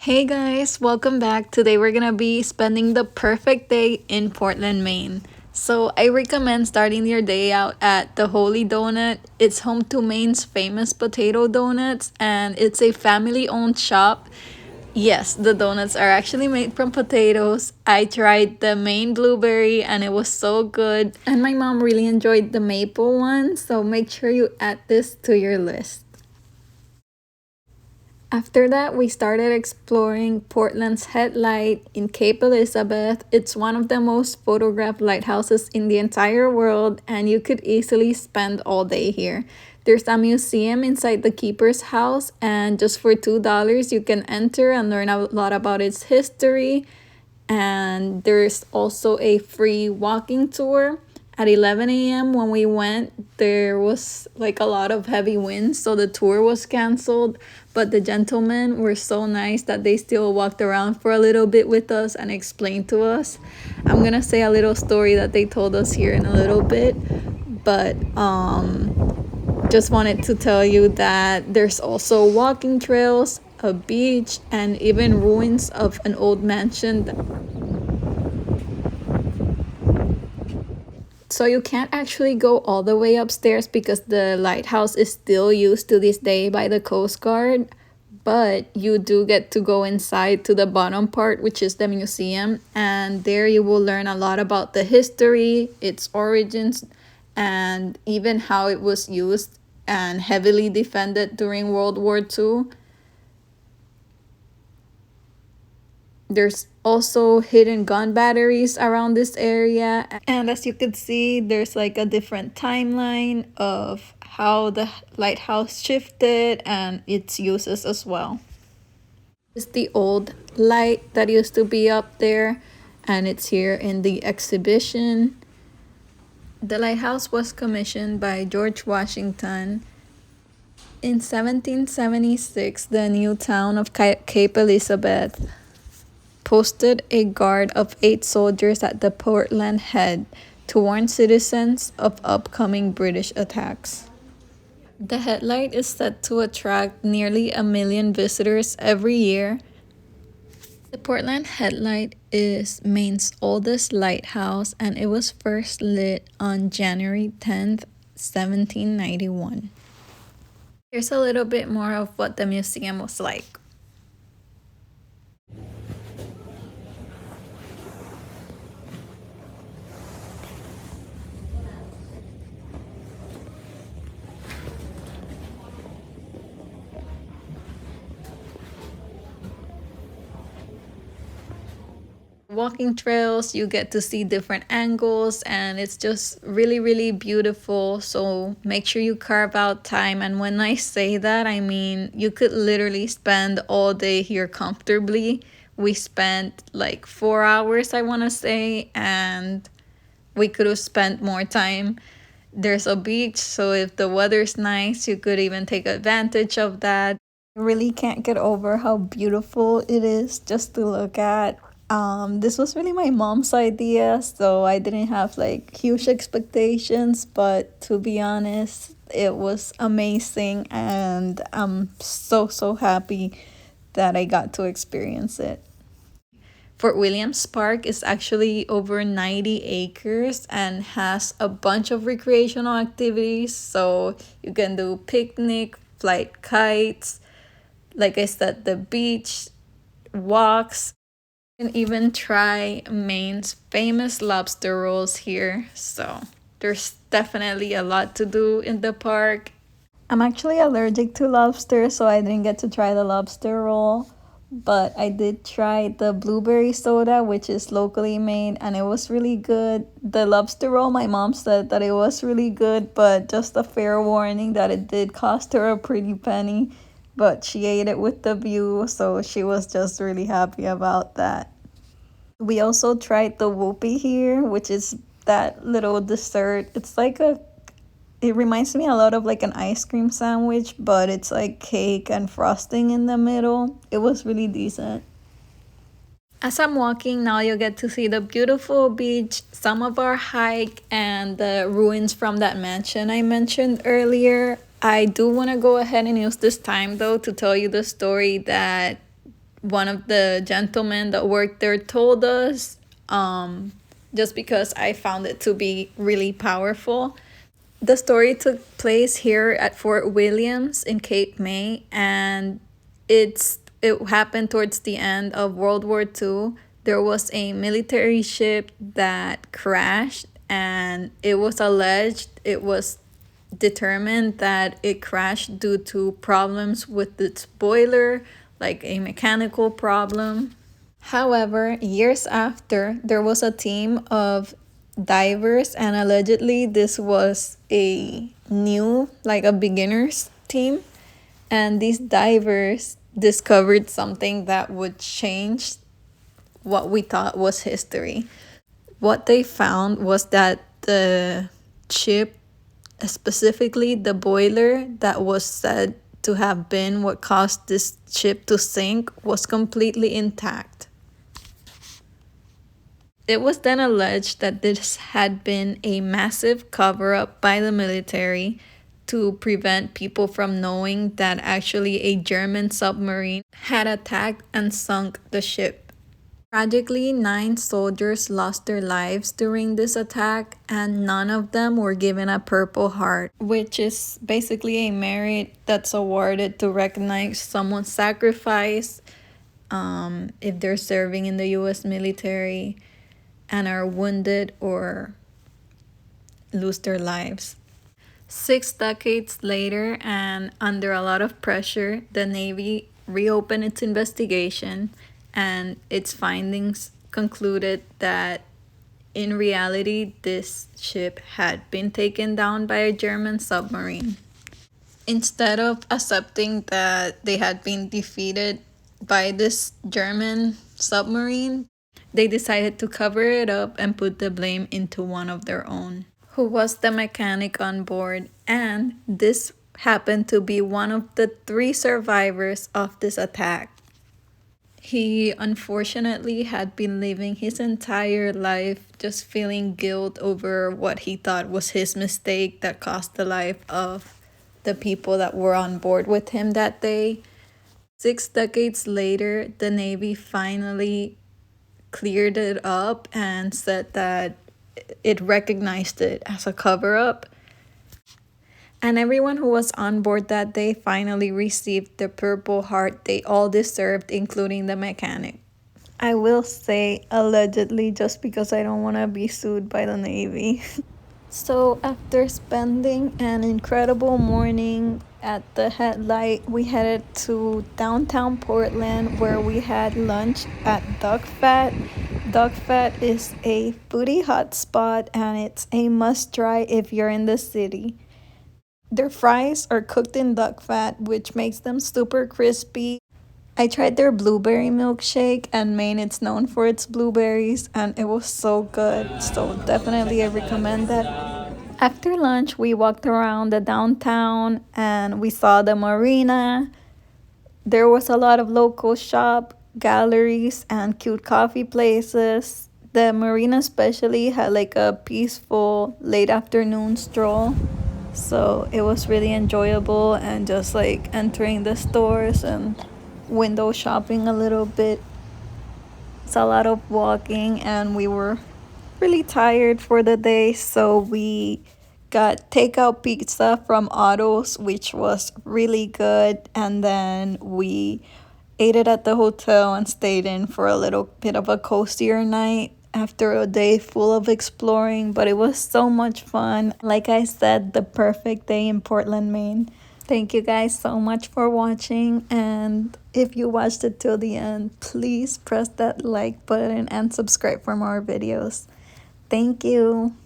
Hey guys, welcome back. Today we're gonna be spending the perfect day in Portland, Maine. So I recommend starting your day out at the Holy Donut. It's home to Maine's famous potato donuts and it's a family owned shop. Yes, the donuts are actually made from potatoes. I tried the Maine blueberry and it was so good. And my mom really enjoyed the maple one, so make sure you add this to your list. After that, we started exploring Portland's headlight in Cape Elizabeth. It's one of the most photographed lighthouses in the entire world, and you could easily spend all day here. There's a museum inside the keeper's house, and just for $2, you can enter and learn a lot about its history. And there's also a free walking tour. At 11 a.m. when we went, there was like a lot of heavy winds, so the tour was canceled. But the gentlemen were so nice that they still walked around for a little bit with us and explained to us. I'm gonna say a little story that they told us here in a little bit, but just wanted to tell you that there's also walking trails, a beach, and even ruins of an old mansion. So you can't actually go all the way upstairs because the lighthouse is still used to this day by the Coast Guard, but you do get to go inside to the bottom part, which is the museum, and there you will learn a lot about the history, its origins, and even how it was used and heavily defended during World War II. There's also hidden gun batteries around this area. And as you can see, there's like a different timeline of how the lighthouse shifted and its uses as well. It's the old light that used to be up there, and it's here in the exhibition. The lighthouse was commissioned by George Washington. In 1776, the new town of Cape Elizabeth posted a guard of 8 soldiers at the Portland Head to warn citizens of upcoming British attacks. The headlight is set to attract nearly 1 million visitors every year. The Portland Headlight is Maine's oldest lighthouse and it was first lit on January 10th, 1791. Here's a little bit more of what the museum was like. Walking trails, you get to see different angles and it's just really beautiful, so make sure you carve out time. And when I say that, I mean you could literally spend all day here comfortably. We spent like 4 hours, I want to say, and we could have spent more time. There's a beach, so if the weather's nice, you could even take advantage of that. I really can't get over how beautiful it is just to look at. This was really my mom's idea, so I didn't have like huge expectations, but to be honest, it was amazing and I'm so happy that I got to experience it. Fort Williams Park is actually over 90 acres and has a bunch of recreational activities, so you can do picnic, flight kites, like I said, the beach, walks. You can even try Maine's famous lobster rolls here. So there's definitely a lot to do in the park. I'm actually allergic to lobster, so I didn't get to try the lobster roll. But I did try the blueberry soda, which is locally made, and it was really good. The lobster roll, my mom said that it was really good, but just a fair warning that it did cost her a pretty penny. But she ate it with the view, so she was just really happy about that. We also tried the whoopie here, which is that little dessert. It's like it reminds me a lot of like an ice cream sandwich, but it's like cake and frosting in the middle. It was really decent. As I'm walking now, you'll get to see the beautiful beach, some of our hike, and the ruins from that mansion I mentioned earlier. I do want to go ahead and use this time though to tell you the story that one of the gentlemen that worked there told us, just because I found it to be really powerful. The story took place here at Fort Williams in Cape May, and it happened towards the end of World War II. There was a military ship that crashed, and it was alleged, it was determined that it crashed due to problems with its boiler, like a mechanical problem. However, years after, there was a team of divers, and allegedly, this was a new, like a beginner's team. And these divers discovered something that would change what we thought was history. What they found was that the ship, specifically the boiler that was said to have been what caused this ship to sink, was completely intact. It was then alleged that this had been a massive cover up by the military to prevent people from knowing that actually a German submarine had attacked and sunk the ship. Tragically, 9 soldiers lost their lives during this attack, and none of them were given a Purple Heart, which is basically a merit that's awarded to recognize someone's sacrifice if they're serving in the US military and are wounded or lose their lives. 6 decades later, and under a lot of pressure, the Navy reopened its investigation, and its findings concluded that in reality, this ship had been taken down by a German submarine. Instead of accepting that they had been defeated by this German submarine, they decided to cover it up and put the blame into one of their own, who was the mechanic on board, and this happened to be one of the 3 survivors of this attack. He unfortunately had been living his entire life just feeling guilt over what he thought was his mistake that cost the life of the people that were on board with him that day. 6 decades later, the Navy finally cleared it up and said that it recognized it as a cover up. And everyone who was on board that day finally received the Purple Heart they all deserved, including the mechanic. I will say allegedly just because I don't want to be sued by the Navy. So after spending an incredible morning at the headlight, we headed to downtown Portland where we had lunch at Duck Fat. Duck Fat is a foodie hotspot, and it's a must try if you're in the city. Their fries are cooked in duck fat, which makes them super crispy. I tried their blueberry milkshake, and Maine it's known for its blueberries, and it was so good. So definitely I recommend that. After lunch, we walked around the downtown and we saw the marina. There was a lot of local shop, galleries, and cute coffee places. The marina especially had like a peaceful late afternoon stroll. So it was really enjoyable, and just like entering the stores and window shopping a little bit. It's a lot of walking, and we were really tired for the day, so we got takeout pizza from Otto's, which was really good, and then we ate it at the hotel and stayed in for a little bit of a cozier night after a day full of exploring, but it was so much fun. Like I said, the perfect day in Portland, Maine. Thank you guys so much for watching, and if you watched it till the end, please press that like button and subscribe for more videos. Thank you.